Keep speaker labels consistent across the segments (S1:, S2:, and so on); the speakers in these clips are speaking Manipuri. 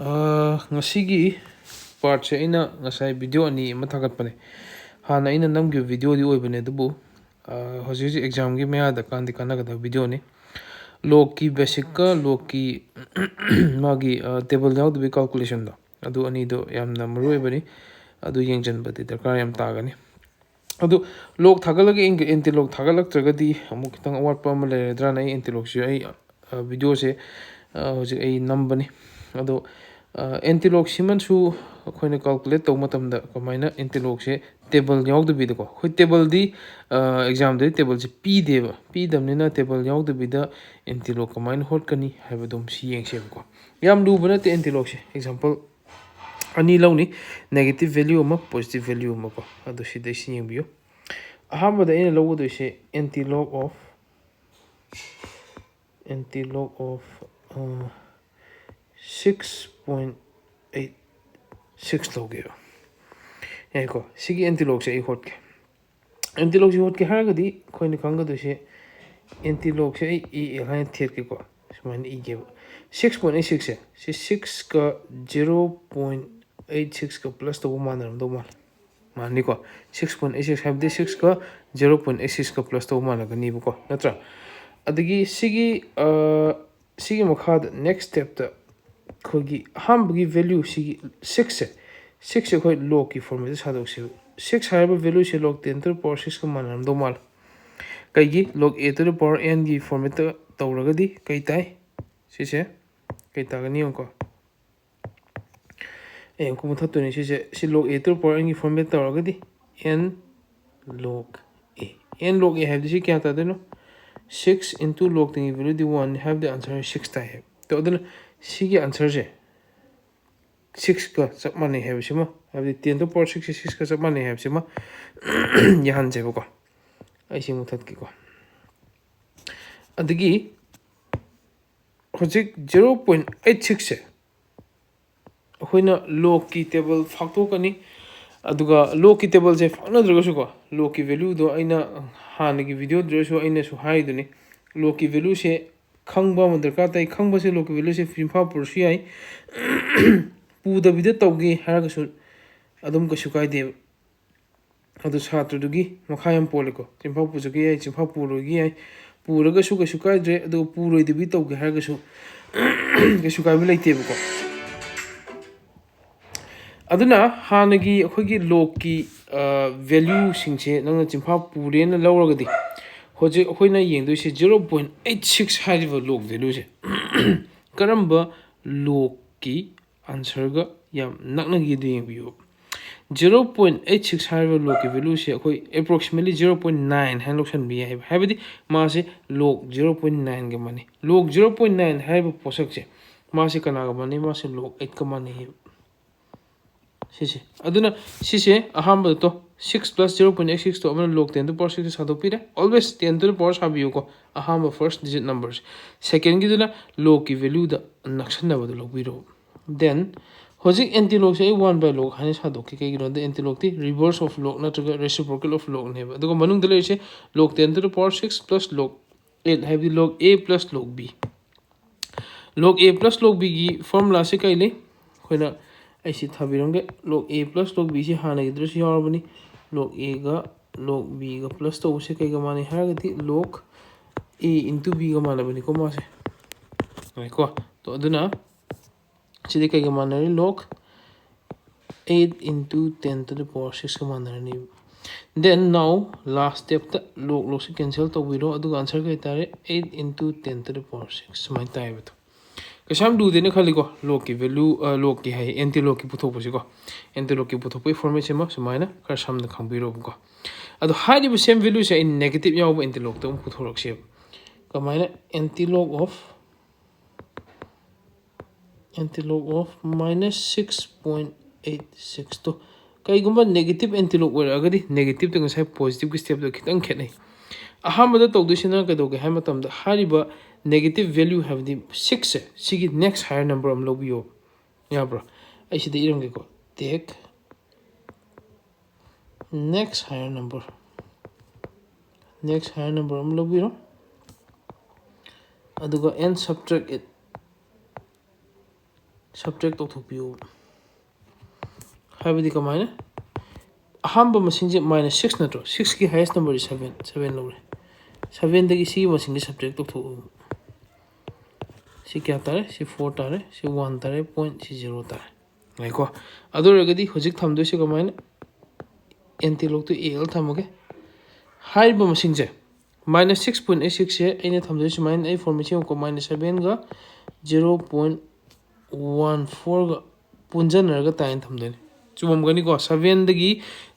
S1: ngasi part se ina ngasai video ani ma thagat pane hana ina nam gi video di oibane dubu hoji exam gi mea da kan di kana ga video ni log ki basic ka log ki magi table yaw du calculation da adu ani do yam na maru oibani adu yengjan bati darkar yam ta gani adu log thagalage enti log thagalak tragadi amuk kitang award pa ma le dra na enti log si ai video se hoji ai nambani adu Antilog siman su akhoi calculate to matam da kamaina antilog se table yaw du bi da ko khoi table di exam de table se p deba p damne na table yaw du bi da antilog kamaina hot kani haiba dom si yeng se ko yam lu bana te antilog se example ani lawni negative value ma positive value ma ko adu si de si yeng biyo ahamba da ina lawo do se antilog of 6.86 loge eko sigi antilog se hot ke antilog se hot ke haragadi khoine khanga do se antilog se e line thet ke ko sman e ge 6.86 se 6 ka 0.86 ka plus to manam do mani ko 6.86 have the 6 ka 0.86 ka plus to mana ga ni ko natra adagi sigi makhad next step ta khogi hamgi value sigi 6 se khoi log ki format sa do se 6 haiba value se log 10 to the power 6 ka manam do mal kai gi log a to the power n gi format ta tawraga di kai tai se kai ta ga ni ko ko mo thatto ni se log a to the power n gi format tawraga di n log a have this kya ta de no 6 into log thing value the 1 have the answer 6 type to the sigi answer je 6 ka sab mane have sima have the 10 to power 6 ka sab mane have sima yahan je ko ai si muthat ki ko adigi hojik 0.86 se hoina log ki table facto kani aduga log ki table je fana droga su ko log ki value do aina han ki video dro su aina su hai duni log ki value se khangba ma darka tai khangba se log ki value se fimfa pur si ai pu da video tawgi haraga su adum ka su kai de adu chhatru dugi makhayam poliko fimfa pu jugi ai fimfa pu rogi ai puraga su ka su kai de adu pu roi de bi tawgi haraga su ke su kai bi leite ko aduna hanagi akhoi log ki value singse nang chimfa pure na lawragadi hoje akhoi na yengdo se 0.86 haiba log value se karamba log ki answer ga yam naknagi du yengbiyo 0.86 haiba log ki value se akhoi approximately 0.9 han loksan bi haibadi ma se log 0.9 ga mani log 0.9 haiba posak se ma se kana ga mani ma se log 8 ka mani sise aduna sise ahamba to 6 plus 0.86 to amana log 10 to power 6 sa do pire always 10 to the power sabiyo ko ahamba first digit numbers second gi duna log ki value da nakshan na badu log biro then hoji antilog se 1 by log hani sa do ki kai gino the antilog ti reverse of log na to reciprocal of log ne ba do manung dele se log 10 to the power 6 plus log 8 have the log a plus log b log a plus log b gi formula se kai le khoina I see thabironge log a plus log b se hana gidro si yarabani log a ga log b ga plus to se kai ga mani haragati log a into b ga mana bani ko ma se ko to aduna chide kai ga mana log 8 into 10 to the power 6 ga mana ni then now last step ta log se cancel to biro adu answer kai tare 8 into 10 to the power 6 mai tai beto kasam du dene khali ko log ki value log ki hai antilog ki puthok pusi ko antilog ki puthok pai formation ma sumaina kar samna khangbiro ko ado hadi bu same value se in negative yaw antilog to puthorok se kamaina antilog of minus 6.86 to kai gumba negative antilog wera agadi negative to ngai positive ki step to kitang khenai ahamba da tawdu sina ka do ge hai matam da hariba negative value have the 6 sigi next higher number am lobiyo ya bro I see the iram ko take next higher number am lobiyo aduga n subtract it subtract tꯧꯊꯣꯛꯄꯤꯌꯨ हाइबदी कमायना अहम मसिंग माइनस 6 नत्रो 6 की हाईएस्ट नंबर 7 लौरे 7 दगी सी मसिंग सब्जेक्ट तो सी क्या तारे सी 4 तारे सी 1 तारे पॉइंट सी 0 तारे लाइको अदुरगदी होजिक थमदो सी कमायना एंटीलॉग तो एल थमगे हाइब मसिंग जे माइनस 6.86 से एने थमदो सी माइन ए फॉर्मेशन को माइनस 7 गा 0.14 गा पुंजनरगा ताइन थमदोनी चुमगनी को 7 दगी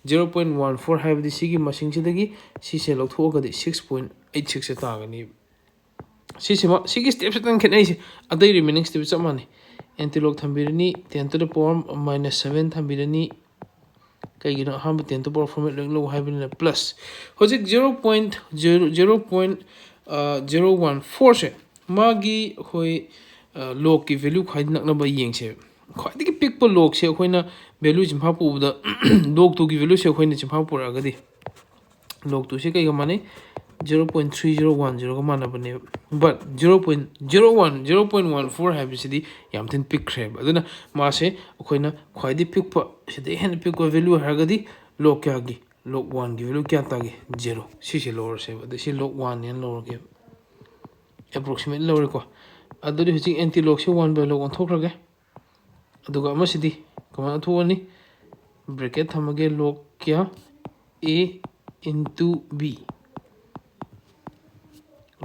S1: 0.14 हाइबदी सिगी मसिंग सिदगी सिसे लौथोगदी 6.86 से तागनी सिसिमा सिगी स्टेप से तन खेनै से अदै रिमेनिंग स्टेप चमानी एंटीलॉग थंबिरनी 10 to the power -7 थंबिरनी कईगिनो हम 10 to the power फॉर्मेट लो हाइबनी प्लस होजिक 0.014 से मागी होय log की वैल्यू खाइ नकनबा येंगसे खाइदगी पिकपा log से अखोइना वैल्यू चिंफा पुबदा log 2 की वैल्यू से अखोइना चिंफा पुरागदी log 2 से कईगा माने 0.3010 का मानबने बट 0.14 हाइबसिदी याम थिन पिकख्रेब अदुना मासे अखोइना खाइदि पिकपा सिदे हेन पिकपा वैल्यू हारगदी log क्या गी log 1 की वैल्यू क्या तागे 0 सिसे लोअर से अदे सि log 1 ने लोअर के एप्रोक्सीमेट लोअर को अदुदी हुजि एंटी log से 1 by log onथोखरगे अदुगा अमसिदी कमान थोवनी ब्रैकेट थमगे log क्या a into b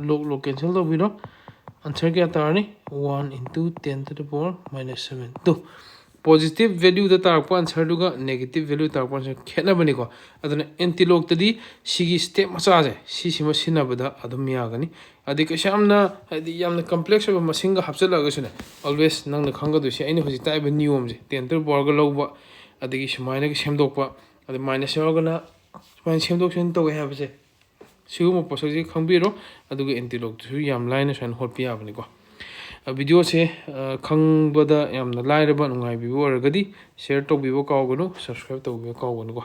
S1: log cancel तो बिनो आंसर क्या तारनी 1 into 10 to the power -7 तो positive value the Tarpa answer दुगा नेगेटिव वैल्यू तारपा आंसर खेना बनी को अदना एंटी log तदी सिगी स्टेप मचा जे सिसिमा सिनाबदा अदुम यागनी अदि कशामना हदि यामना कॉम्प्लेक्स ऑफ मसिंग हापचलगसने ऑलवेज नंगना खंगदुसे आइने हुजि ताइब नियम जे 10 to the power गा लौबा अदि समाइना के सेमदोकपा अदि माइनस यागना समाइन सेमदोकसन तोगे हाबसे सिगुम पोसजे खंबिरो अदुगा एंटी log तु याम लाइन सन होटपि याबनी को वीडियो से खंगबदा यामना लाइरबा नुंगाइबिबो अरगदी शेयर तौबिबो कावगनु सब्सक्राइब तौबिबो कावगनु को